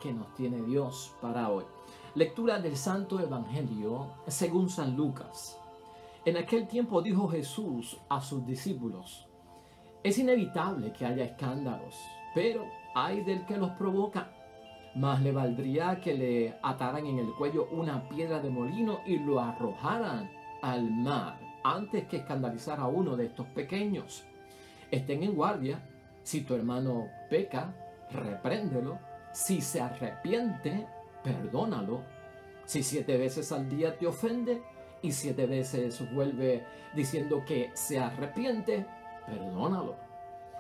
que nos tiene Dios para hoy. Lectura del Santo Evangelio según San Lucas. En aquel tiempo dijo Jesús a sus discípulos: es inevitable que haya escándalos, pero ay del que los provoca. Más le valdría que le ataran en el cuello una piedra de molino y lo arrojaran al mar antes que escandalizar a uno de estos pequeños. Estén en guardia. Si tu hermano peca, repréndelo. Si se arrepiente, perdónalo. Si 7 veces al día te ofende y 7 veces vuelve diciendo que se arrepiente, perdónalo.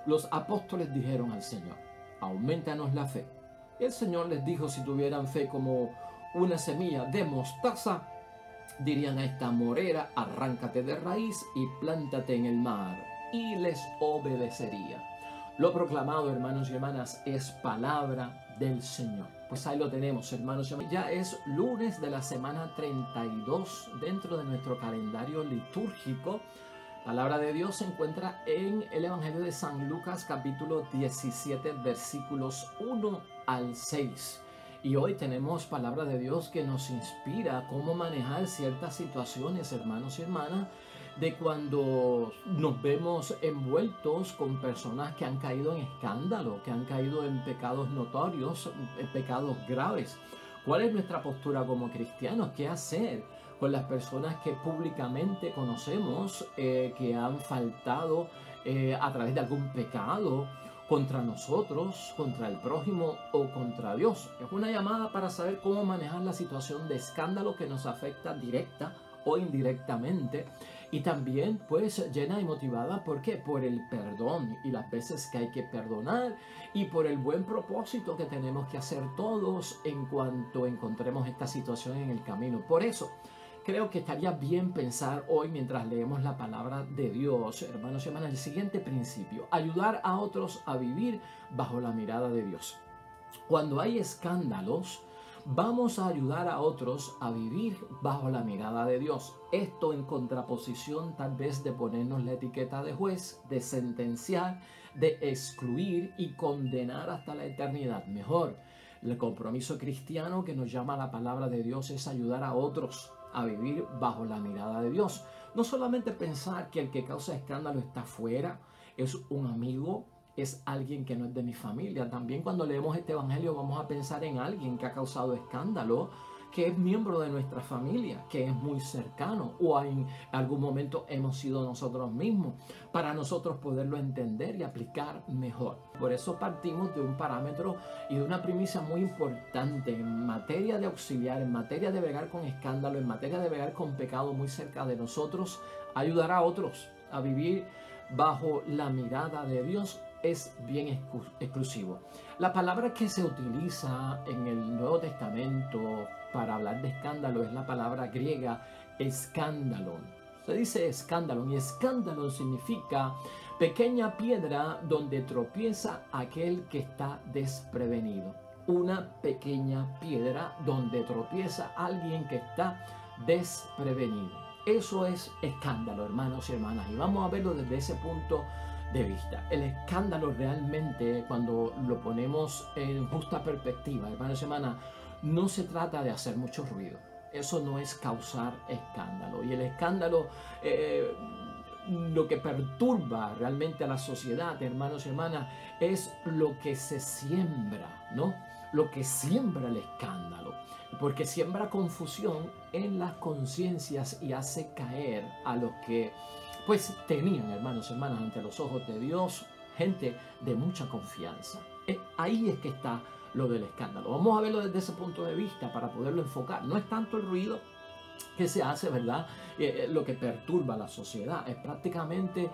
Los apóstoles dijeron al Señor: aumentanos la fe. Y el Señor les dijo: si tuvieran fe como una semilla de mostaza, dirían a esta morera: arráncate de raíz y plántate en el mar, y les obedecería. Lo proclamado, hermanos y hermanas, es palabra del Señor. Pues ahí lo tenemos, hermanos y hermanas. Ya es lunes de la semana 32 dentro de nuestro calendario litúrgico. Palabra de Dios se encuentra en el Evangelio de San Lucas, capítulo 17, versículos 1 al 6. Y hoy tenemos palabra de Dios que nos inspira cómo manejar ciertas situaciones, hermanos y hermanas, de cuando nos vemos envueltos con personas que han caído en escándalo, que han caído en pecados notorios, en pecados graves. ¿Cuál es nuestra postura como cristianos? ¿Qué hacer con las personas que públicamente conocemos que han faltado a través de algún pecado contra nosotros, contra el prójimo o contra Dios? Es una llamada para saber cómo manejar la situación de escándalo que nos afecta directa o indirectamente, y también pues llena y motivada ¿por qué? Por el perdón y las veces que hay que perdonar, y por el buen propósito que tenemos que hacer todos en cuanto encontremos esta situación en el camino. Por eso creo que estaría bien pensar hoy, mientras leemos la palabra de Dios, hermanos y hermanas, el siguiente principio: ayudar a otros a vivir bajo la mirada de Dios. Cuando hay escándalos, vamos a ayudar a otros a vivir bajo la mirada de Dios. Esto en contraposición tal vez de ponernos la etiqueta de juez, de sentenciar, de excluir y condenar hasta la eternidad. Mejor, el compromiso cristiano que nos llama la palabra de Dios es ayudar a otros a vivir bajo la mirada de Dios. No solamente pensar que el que causa escándalo está fuera, es un amigo, es alguien que no es de mi familia. También cuando leemos este evangelio vamos a pensar en alguien que ha causado escándalo, que es miembro de nuestra familia, que es muy cercano, o en algún momento hemos sido nosotros mismos, para nosotros poderlo entender y aplicar mejor. Por eso partimos de un parámetro y de una premisa muy importante en materia de auxiliar, en materia de bregar con escándalo, en materia de bregar con pecado muy cerca de nosotros. Ayudar a otros a vivir bajo la mirada de Dios es bien exclusivo. La palabra que se utiliza en el Nuevo Testamento para hablar de escándalo es la palabra griega escándalon. Se dice escándalon, y escándalon significa pequeña piedra donde tropieza aquel que está desprevenido. Una pequeña piedra donde tropieza alguien que está desprevenido. Eso es escándalo, hermanos y hermanas, y vamos a verlo desde ese punto de vista. El escándalo realmente, cuando lo ponemos en justa perspectiva, hermanos y hermanas, no se trata de hacer mucho ruido. Eso no es causar escándalo. Y el escándalo, lo que perturba realmente a la sociedad, hermanos y hermanas, es lo que se siembra, ¿no? Lo que siembra el escándalo, porque siembra confusión en las conciencias y hace caer a los que pues tenían, hermanos y hermanas, ante los ojos de Dios, gente de mucha confianza. Ahí es que está lo del escándalo. Vamos a verlo desde ese punto de vista para poderlo enfocar. No es tanto el ruido que se hace, ¿verdad? Lo que perturba a la sociedad. Es prácticamente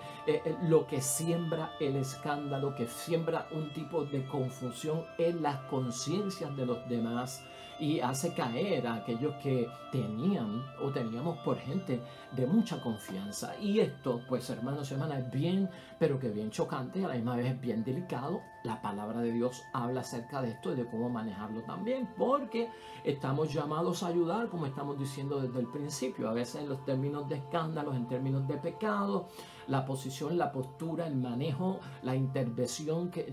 lo que siembra el escándalo, que siembra un tipo de confusión en las conciencias de los demás y hace caer a aquellos que tenían o teníamos por gente de mucha confianza. Y esto, pues, hermanos y hermanas, es bien, pero que bien chocante, a la misma vez es bien delicado, La palabra de Dios habla acerca de esto y de cómo manejarlo también, porque estamos llamados a ayudar, como estamos diciendo desde el principio, a veces en los términos de escándalos, en términos de pecado, la posición, la postura, el manejo, la intervención que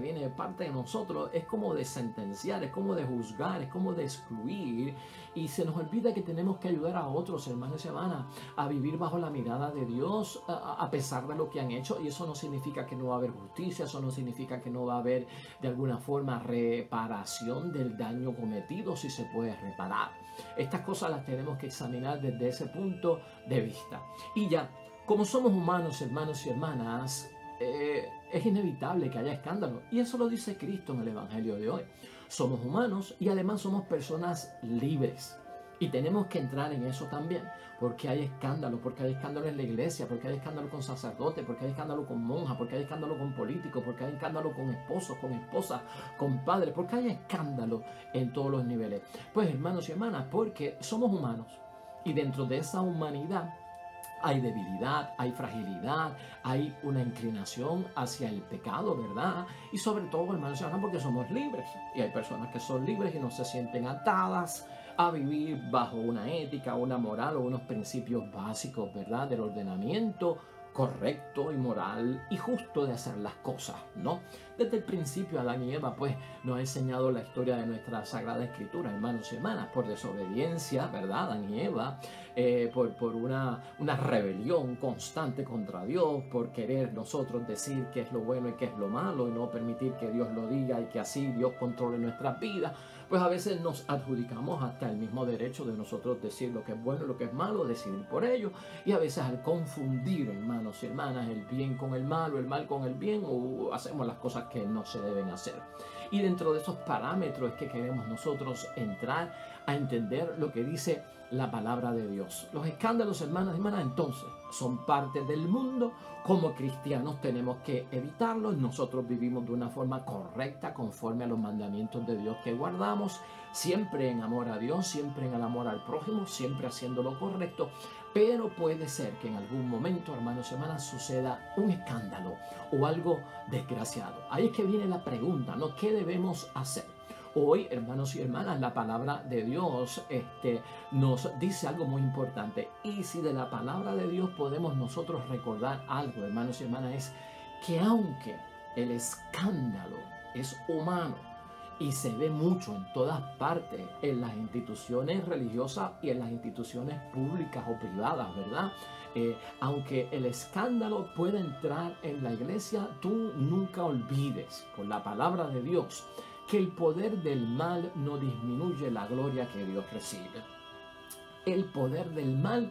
viene de parte de nosotros es como de sentenciar, es como de juzgar, es como de excluir, y se nos olvida que tenemos que ayudar a otros hermanos y hermanas a vivir bajo la mirada de Dios a pesar de lo que han hecho, y eso no significa que no va a haber justicia, eso no significa que no va a haber de alguna forma reparación del daño cometido si se puede reparar. Estas cosas las tenemos que examinar desde ese punto de vista. Y ya, como somos humanos, hermanos y hermanas, es inevitable que haya escándalo. Y eso lo dice Cristo en el Evangelio de hoy. Somos humanos y además somos personas libres. Y tenemos que entrar en eso también, porque hay escándalo, porque hay escándalo en la iglesia, porque hay escándalo con sacerdotes, porque hay escándalo con monjas, porque hay escándalo con políticos, porque hay escándalo con esposos, con esposas, con padres, porque hay escándalo en todos los niveles. Pues hermanos y hermanas, porque somos humanos y dentro de esa humanidad hay debilidad, hay fragilidad, hay una inclinación hacia el pecado, ¿verdad? Y sobre todo, hermanos y hermanas, porque somos libres. Y hay personas que son libres y no se sienten atadas a vivir bajo una ética, una moral o unos principios básicos, ¿verdad? Del ordenamiento correcto y moral y justo de hacer las cosas, ¿no? Desde el principio Adán y Eva pues nos ha enseñado la historia de nuestra Sagrada Escritura, hermanos y hermanas, por desobediencia, ¿verdad? Adán y Eva, por una rebelión constante contra Dios, por querer nosotros decir qué es lo bueno y qué es lo malo y no permitir que Dios lo diga y que así Dios controle nuestras vidas, pues a veces nos adjudicamos hasta el mismo derecho de nosotros decir lo que es bueno y lo que es malo, decidir por ello, y a veces al confundir, hermanos y hermanas, el bien con el malo, el mal con el bien, o hacemos las cosas que no se deben hacer. Y dentro de esos parámetros es que queremos nosotros entrar a entender lo que dice la palabra de Dios. Los escándalos, hermanas y hermanas, entonces son parte del mundo. Como cristianos tenemos que evitarlos. Nosotros vivimos de una forma correcta, conforme a los mandamientos de Dios que guardamos, siempre en amor a Dios, siempre en el amor al prójimo, siempre haciendo lo correcto. Pero puede ser que en algún momento, hermanos y hermanas, suceda un escándalo o algo desgraciado. Ahí es que viene la pregunta, ¿no? ¿Qué debemos hacer? Hoy, hermanos y hermanas, la palabra de Dios nos dice algo muy importante. Y si de la palabra de Dios podemos nosotros recordar algo, hermanos y hermanas, es que aunque el escándalo es humano y se ve mucho en todas partes, en las instituciones religiosas y en las instituciones públicas o privadas, ¿verdad? Aunque el escándalo pueda entrar en la iglesia, tú nunca olvides, por la palabra de Dios, que el poder del mal no disminuye la gloria que Dios recibe. El poder del mal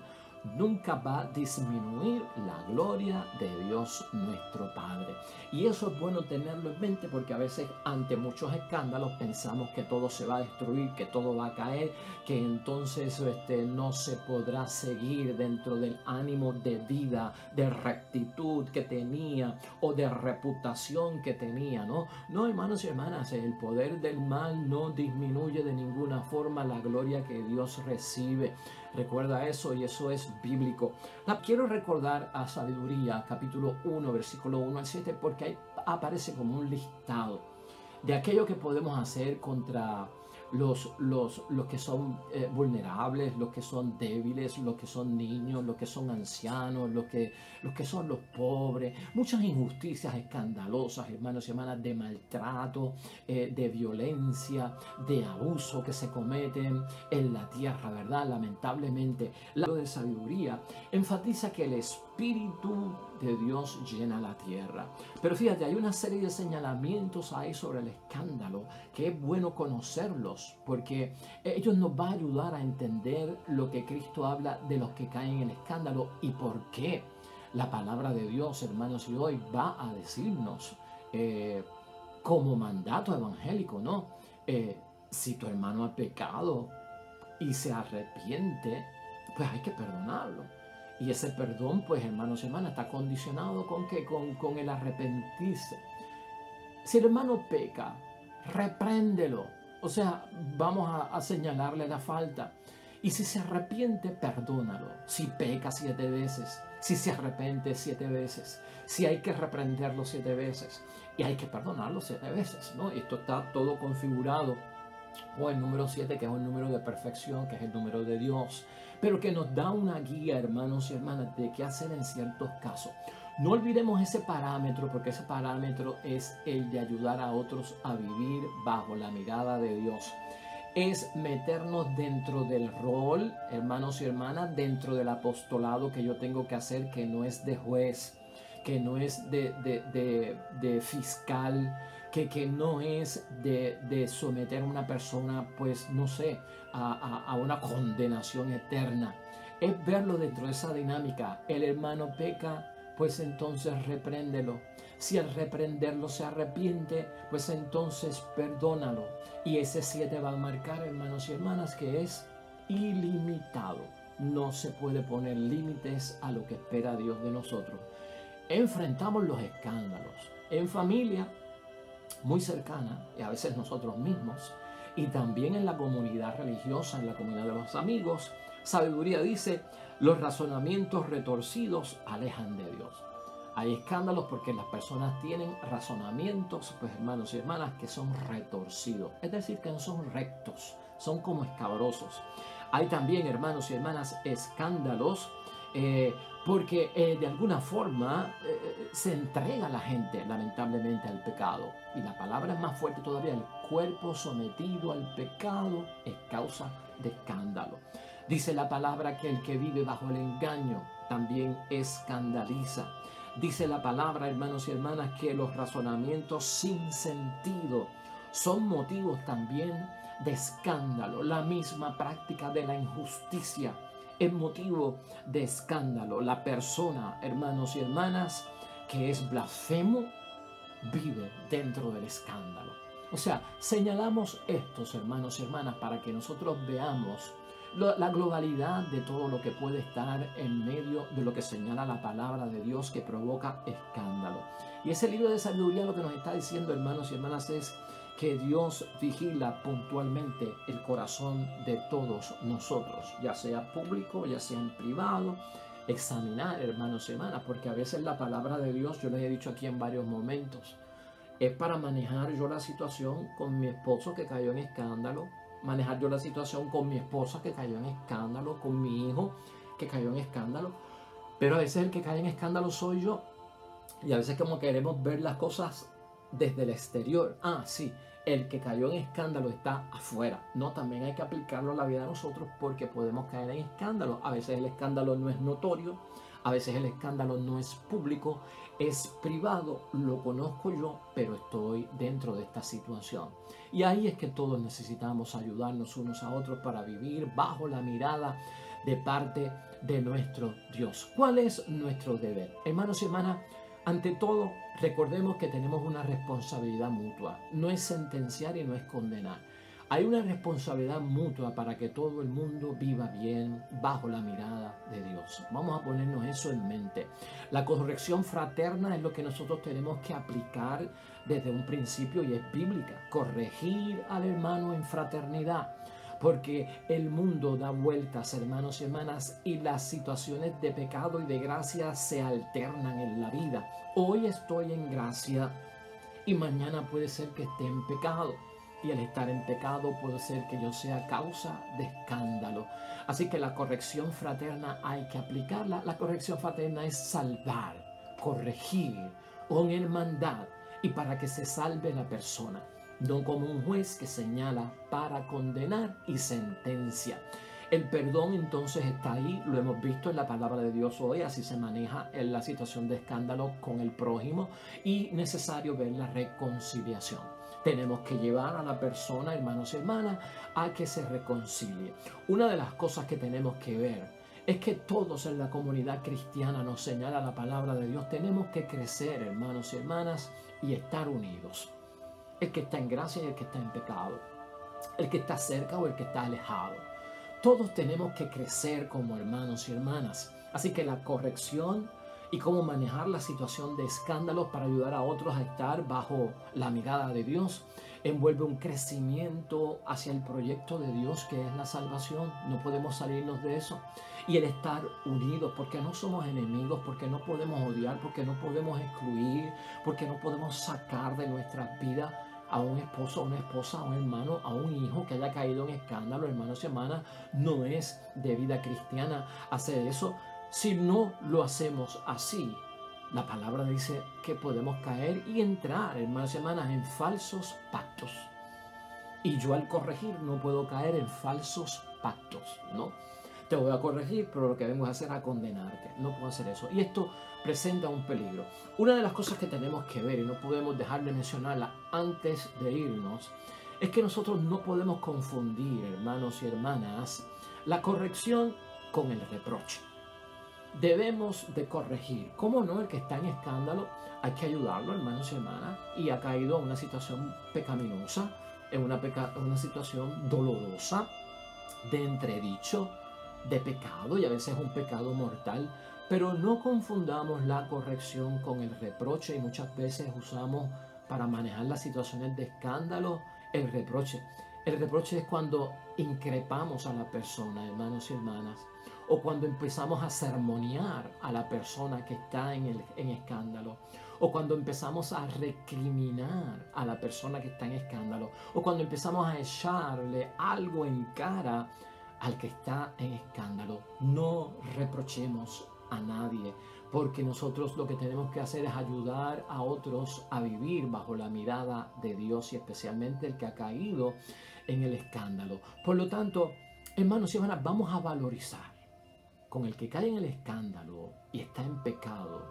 nunca va a disminuir la gloria de Dios nuestro Padre. Y eso es bueno tenerlo en mente, porque a veces ante muchos escándalos pensamos que todo se va a destruir, que todo va a caer, que entonces no se podrá seguir dentro del ánimo de vida, de rectitud que tenía o de reputación que tenía, ¿no? No, hermanos y hermanas, el poder del mal no disminuye de ninguna forma la gloria que Dios recibe. Recuerda eso, y eso es bíblico. Quiero recordar a Sabiduría, capítulo 1, versículo 1 al 7, porque ahí aparece como un listado de aquello que podemos hacer contra los que son vulnerables, los que son débiles, los que son niños, los que son ancianos, los que son los pobres. Muchas injusticias escandalosas, hermanos y hermanas, de maltrato, de violencia, de abuso que se cometen en la tierra, ¿verdad? Lamentablemente, la de Sabiduría enfatiza que el Espíritu de Dios llena la tierra. Pero fíjate, hay una serie de señalamientos ahí sobre el escándalo que es bueno conocerlos, porque ellos nos van a ayudar a entender lo que Cristo habla de los que caen en el escándalo y por qué la palabra de Dios, hermanos, y hoy va a decirnos como mandato evangélico, ¿no? Si tu hermano ha pecado y se arrepiente, pues hay que perdonarlo. Y ese perdón, pues, hermanos y hermanas, está condicionado ¿con qué? Con el arrepentirse. Si el hermano peca, repréndelo. O sea, vamos a señalarle la falta. Y si se arrepiente, perdónalo. Si peca 7 veces, si se arrepiente 7 veces, si hay que reprenderlo 7 veces y hay que perdonarlo 7 veces, ¿no? Esto está todo configurado o el número 7, que es un número de perfección, que es el número de Dios, pero que nos da una guía, hermanos y hermanas, de qué hacer en ciertos casos. No olvidemos ese parámetro, porque ese parámetro es el de ayudar a otros a vivir bajo la mirada de Dios. Es meternos dentro del rol, hermanos y hermanas, dentro del apostolado que yo tengo que hacer, que no es de juez, que no es de fiscal, que no es de someter a una persona, pues no sé, a una condenación eterna. Es verlo dentro de esa dinámica. El hermano peca, pues entonces repréndelo. Si al reprenderlo se arrepiente, pues entonces perdónalo. Y ese 7 va a marcar, hermanos y hermanas, que es ilimitado. No se puede poner límites a lo que espera Dios de nosotros. Enfrentamos los escándalos en familia muy cercana, y a veces nosotros mismos, y también en la comunidad religiosa, en la comunidad de los amigos. Sabiduría dice: los razonamientos retorcidos alejan de Dios. Hay escándalos porque las personas tienen razonamientos, pues hermanos y hermanas, que son retorcidos, es decir, que no son rectos, son como escabrosos. Hay también, hermanos y hermanas, escándalos porque de alguna forma se entrega la gente lamentablemente al pecado. Y la palabra es más fuerte todavía: el cuerpo sometido al pecado es causa de escándalo. Dice la palabra que el que vive bajo el engaño también escandaliza. Dice la palabra, hermanos y hermanas, que los razonamientos sin sentido son motivos también de escándalo. La misma práctica de la injusticia es motivo de escándalo. La persona, hermanos y hermanas, que es blasfemo, vive dentro del escándalo. O sea, señalamos estos, hermanos y hermanas, para que nosotros veamos la globalidad de todo lo que puede estar en medio de lo que señala la palabra de Dios, que provoca escándalo. Y ese libro de sabiduría lo que nos está diciendo, hermanos y hermanas, es que Dios vigila puntualmente el corazón de todos nosotros, ya sea público, ya sea en privado. Examinar, hermanos y hermanas, porque a veces la palabra de Dios, yo les he dicho aquí en varios momentos, es para manejar yo la situación con mi esposo que cayó en escándalo, manejar yo la situación con mi esposa que cayó en escándalo, con mi hijo que cayó en escándalo. Pero a veces el que cae en escándalo soy yo, y a veces como queremos ver las cosas desde el exterior. Ah, sí, el que cayó en escándalo está afuera. No, también hay que aplicarlo a la vida de nosotros, porque podemos caer en escándalo. A veces el escándalo no es notorio, a veces el escándalo no es público, es privado, lo conozco yo, pero estoy dentro de esta situación. Y ahí es que todos necesitamos ayudarnos unos a otros para vivir bajo la mirada de parte de nuestro Dios. ¿Cuál es nuestro deber? Hermanos y hermanas, ante todo, recordemos que tenemos una responsabilidad mutua. No es sentenciar y no es condenar. Hay una responsabilidad mutua para que todo el mundo viva bien bajo la mirada de Dios. Vamos a ponernos eso en mente. La corrección fraterna es lo que nosotros tenemos que aplicar desde un principio, y es bíblica. Corregir al hermano en fraternidad. Porque el mundo da vueltas, hermanos y hermanas, y las situaciones de pecado y de gracia se alternan en la vida. Hoy estoy en gracia y mañana puede ser que esté en pecado. Y al estar en pecado puede ser que yo sea causa de escándalo. Así que la corrección fraterna hay que aplicarla. La corrección fraterna es salvar, corregir con hermandad y para que se salve la persona. No como un juez que señala para condenar y sentencia. El perdón entonces está ahí, lo hemos visto en la palabra de Dios hoy, así se maneja en la situación de escándalo con el prójimo, y necesario ver la reconciliación. Tenemos que llevar a la persona, hermanos y hermanas, a que se reconcilie. Una de las cosas que tenemos que ver es que todos en la comunidad cristiana, nos señala la palabra de Dios, tenemos que crecer, hermanos y hermanas, y estar unidos. El que está en gracia y el que está en pecado, el que está cerca o el que está alejado. Todos tenemos que crecer como hermanos y hermanas. Así que la corrección y cómo manejar la situación de escándalos para ayudar a otros a estar bajo la mirada de Dios. Envuelve un crecimiento hacia el proyecto de Dios que es la salvación. No podemos salirnos de eso. Y el estar unidos, porque no somos enemigos, porque no podemos odiar, porque no podemos excluir, porque no podemos sacar de nuestras vidas a un esposo, a una esposa, a un hermano, a un hijo que haya caído en escándalo. Hermanos y hermanas, no es de vida cristiana hacer eso. Si no lo hacemos así, la palabra dice que podemos caer y entrar, hermanos y hermanas, en falsos pactos. Y yo al corregir no puedo caer en falsos pactos, ¿no? Te voy a corregir, pero lo que vengo a hacer es a condenarte. No puedo hacer eso. Y esto presenta un peligro. Una de las cosas que tenemos que ver, y no podemos dejar de mencionarla antes de irnos, es que nosotros no podemos confundir, hermanos y hermanas, la corrección con el reproche. Debemos de corregir. ¿Cómo no? El que está en escándalo, hay que ayudarlo, hermanos y hermanas, y ha caído en una situación pecaminosa, en una situación dolorosa, de entredicho, de pecado, y a veces un pecado mortal. Pero no confundamos la corrección con el reproche, y muchas veces usamos para manejar las situaciones de escándalo el reproche. El reproche es cuando increpamos a la persona, hermanos y hermanas, o cuando empezamos a sermonear a la persona que está en escándalo, o cuando empezamos a recriminar a la persona que está en escándalo, o cuando empezamos a echarle algo en cara al que está en escándalo. No reprochemos a nadie, porque nosotros lo que tenemos que hacer es ayudar a otros a vivir bajo la mirada de Dios, y especialmente el que ha caído en el escándalo. Por lo tanto, hermanos y hermanas, vamos a valorizar con el que cae en el escándalo y está en pecado.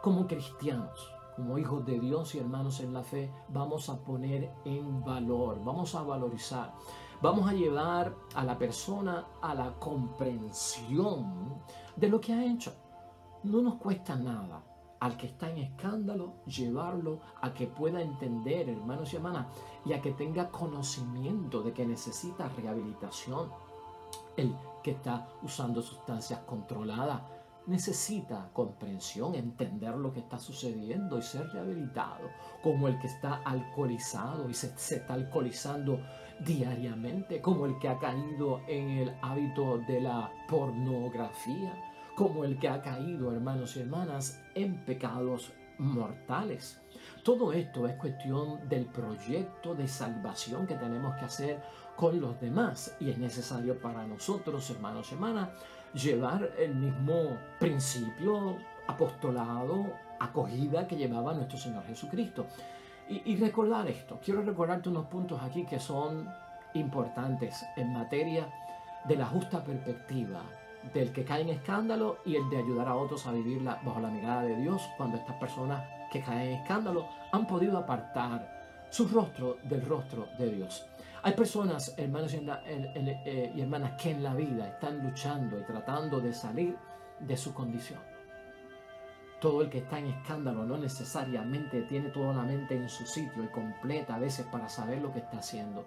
Como cristianos, como hijos de Dios y hermanos en la fe, vamos a poner en valor, vamos a valorizar, vamos a llevar a la persona a la comprensión de lo que ha hecho. No nos cuesta nada al que está en escándalo llevarlo a que pueda entender, hermanos y hermanas, y a que tenga conocimiento de que necesita rehabilitación. El que está usando sustancias controladas necesita comprensión, entender lo que está sucediendo y ser rehabilitado, como el que está alcoholizado y se está alcoholizando diariamente, como el que ha caído en el hábito de la pornografía, como el que ha caído, hermanos y hermanas, en pecados mortales. Todo esto es cuestión del proyecto de salvación que tenemos que hacer con los demás, y es necesario para nosotros, hermanos y hermanas, llevar el mismo principio, apostolado, acogida que llevaba nuestro Señor Jesucristo. Y recordar esto, quiero recordarte unos puntos aquí que son importantes en materia de la justa perspectiva del que cae en escándalo y el de ayudar a otros a vivirla bajo la mirada de Dios, cuando estas personas que caen en escándalo han podido apartar su rostro del rostro de Dios. Hay personas, hermanos y hermanas, que en la vida están luchando y tratando de salir de su condición. Todo el que está en escándalo no necesariamente tiene toda la mente en su sitio y completa a veces para saber lo que está haciendo.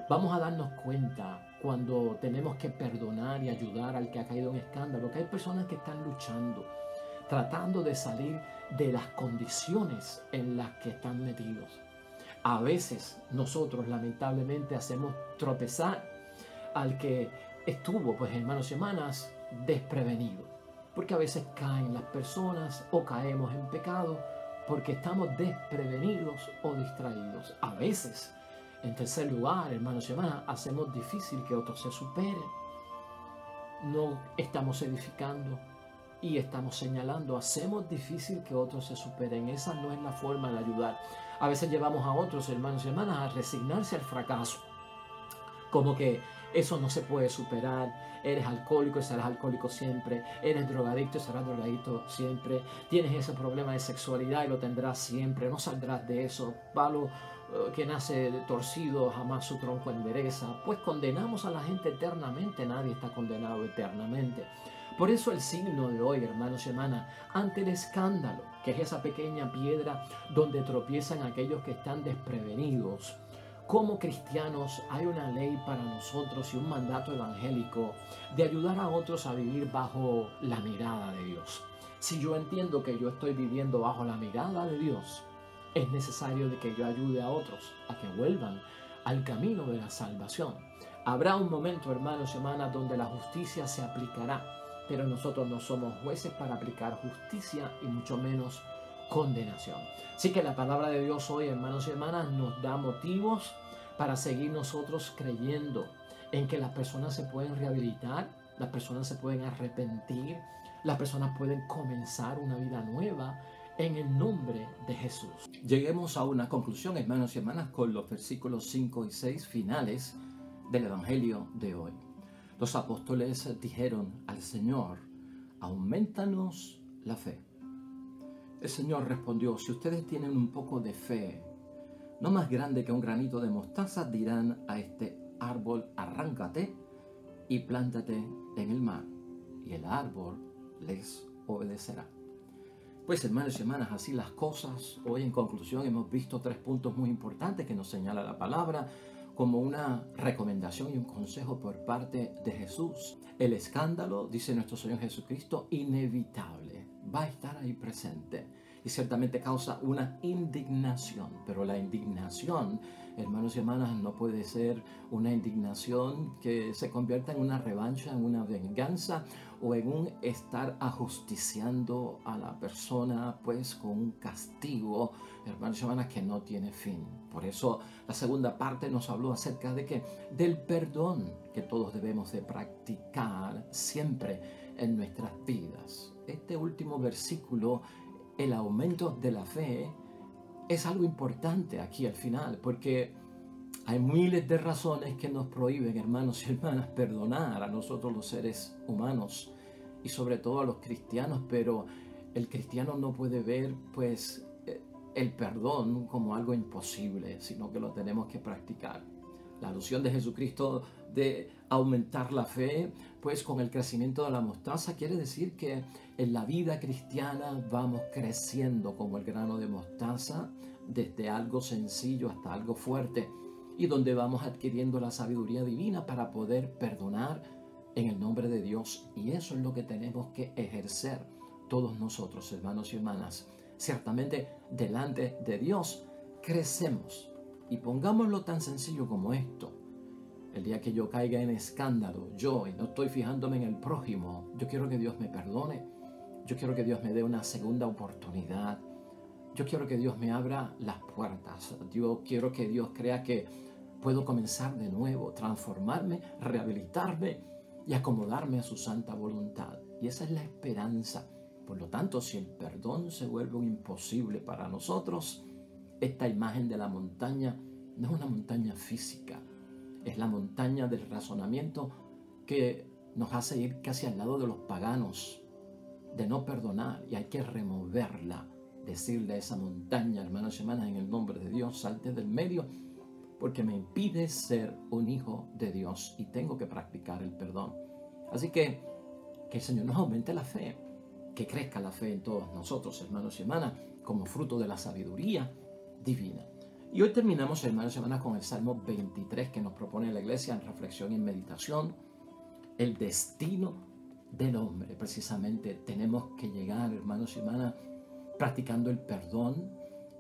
Vamos a darnos cuenta cuando tenemos que perdonar y ayudar al que ha caído en escándalo, que hay personas que están luchando, tratando de salir de las condiciones en las que están metidos. A veces nosotros lamentablemente hacemos tropezar al que estuvo, pues hermanos y hermanas, desprevenido. Porque a veces caen las personas o caemos en pecado porque estamos desprevenidos o distraídos. A veces, en tercer lugar, hermanos y hermanas, hacemos difícil que otros se superen. No estamos edificando y estamos señalando, hacemos difícil que otros se superen. Esa no es la forma de ayudar. A veces llevamos a otros, hermanos y hermanas, a resignarse al fracaso. Como que eso no se puede superar. Eres alcohólico y serás alcohólico siempre. Eres drogadicto y serás drogadicto siempre. Tienes ese problema de sexualidad y lo tendrás siempre. No saldrás de eso. Palo que nace torcido jamás su tronco endereza. Pues condenamos a la gente eternamente. Nadie está condenado eternamente. Por eso el signo de hoy, hermanos y hermanas, ante el escándalo, que es esa pequeña piedra donde tropiezan aquellos que están desprevenidos. Como cristianos hay una ley para nosotros y un mandato evangélico de ayudar a otros a vivir bajo la mirada de Dios. Si yo entiendo que yo estoy viviendo bajo la mirada de Dios, es necesario de que yo ayude a otros a que vuelvan al camino de la salvación. Habrá un momento, hermanos y hermanas, donde la justicia se aplicará, pero nosotros no somos jueces para aplicar justicia y mucho menos condenación. Así que la palabra de Dios hoy, hermanos y hermanas, nos da motivos para seguir nosotros creyendo en que las personas se pueden rehabilitar, las personas se pueden arrepentir, las personas pueden comenzar una vida nueva en el nombre de Jesús. Lleguemos a una conclusión, hermanos y hermanas, con los versículos 5 y 6 finales del Evangelio de hoy. Los apóstoles dijeron al Señor: aumentanos la fe. El Señor respondió: si ustedes tienen un poco de fe, no más grande que un granito de mostaza, dirán a este árbol: arráncate y plántate en el mar, y el árbol les obedecerá. Pues, hermanos y hermanas, así las cosas. Hoy, en conclusión, hemos visto 3 puntos muy importantes que nos señala la palabra como una recomendación y un consejo por parte de Jesús. El escándalo, dice nuestro Señor Jesucristo, inevitable, va a estar ahí presente y ciertamente causa una indignación, pero la indignación, hermanos y hermanas, no puede ser una indignación que se convierta en una revancha, en una venganza o en un estar ajusticiando a la persona pues con un castigo, hermanos y hermanas, que no tiene fin. Por eso la segunda parte nos habló acerca de que del perdón que todos debemos de practicar siempre en nuestras vidas. Este último versículo, el aumento de la fe, es algo importante aquí al final, porque hay miles de razones que nos prohíben, hermanos y hermanas, perdonar a nosotros los seres humanos y sobre todo a los cristianos, pero el cristiano no puede ver pues el perdón como algo imposible, sino que lo tenemos que practicar. La alusión de Jesucristo de aumentar la fe, pues con el crecimiento de la mostaza, quiere decir que en la vida cristiana vamos creciendo como el grano de mostaza, desde algo sencillo hasta algo fuerte, y donde vamos adquiriendo la sabiduría divina para poder perdonar en el nombre de Dios. Y eso es lo que tenemos que ejercer todos nosotros, hermanos y hermanas. Ciertamente, delante de Dios crecemos. Y pongámoslo tan sencillo como esto: el día que yo caiga en escándalo, y no estoy fijándome en el prójimo, yo quiero que Dios me perdone. Yo quiero que Dios me dé una segunda oportunidad. Yo quiero que Dios me abra las puertas. Yo quiero que Dios crea que puedo comenzar de nuevo, transformarme, rehabilitarme y acomodarme a su santa voluntad. Y esa es la esperanza. Por lo tanto, si el perdón se vuelve un imposible para nosotros, esta imagen de la montaña no es una montaña física, es la montaña del razonamiento que nos hace ir casi al lado de los paganos, de no perdonar, y hay que removerla, decirle a esa montaña: hermanos y hermanas, en el nombre de Dios, salte del medio, porque me impide ser un hijo de Dios y tengo que practicar el perdón. Así que el Señor nos aumente la fe, que crezca la fe en todos nosotros, hermanos y hermanas, como fruto de la sabiduría divina. Y hoy terminamos, hermanos y hermanas, con el Salmo 23 que nos propone la iglesia en reflexión y en meditación. El destino del hombre, precisamente, tenemos que llegar, hermanos y hermanas, practicando el perdón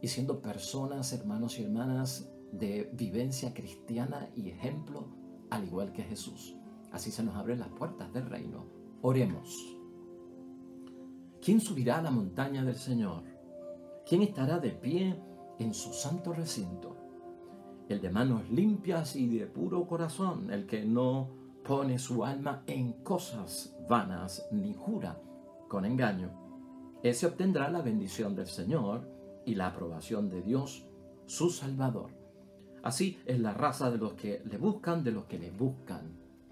y siendo personas, hermanos y hermanas, de vivencia cristiana y ejemplo, al igual que Jesús. Así se nos abren las puertas del reino. Oremos. ¿Quién subirá a la montaña del Señor? ¿Quién estará de pie en su santo recinto? El de manos limpias y de puro corazón, el que no pone su alma en cosas vanas ni jura con engaño. Ese obtendrá la bendición del Señor y la aprobación de Dios, su Salvador. Así es la raza de los que le buscan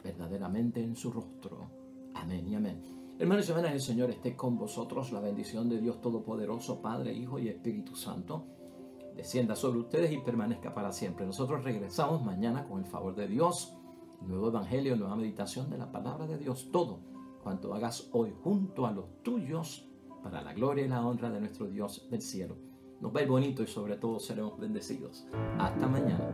verdaderamente en su rostro. Amén y amén. Hermanos y hermanas, el Señor esté con vosotros. La bendición de Dios Todopoderoso, Padre, Hijo y Espíritu Santo, descienda sobre ustedes y permanezca para siempre. Nosotros regresamos mañana con el favor de Dios. Nuevo evangelio, nueva meditación de la palabra de Dios. Todo cuanto hagas hoy junto a los tuyos, para la gloria y la honra de nuestro Dios del cielo. Nos va a ir bonito y sobre todo seremos bendecidos. Hasta mañana.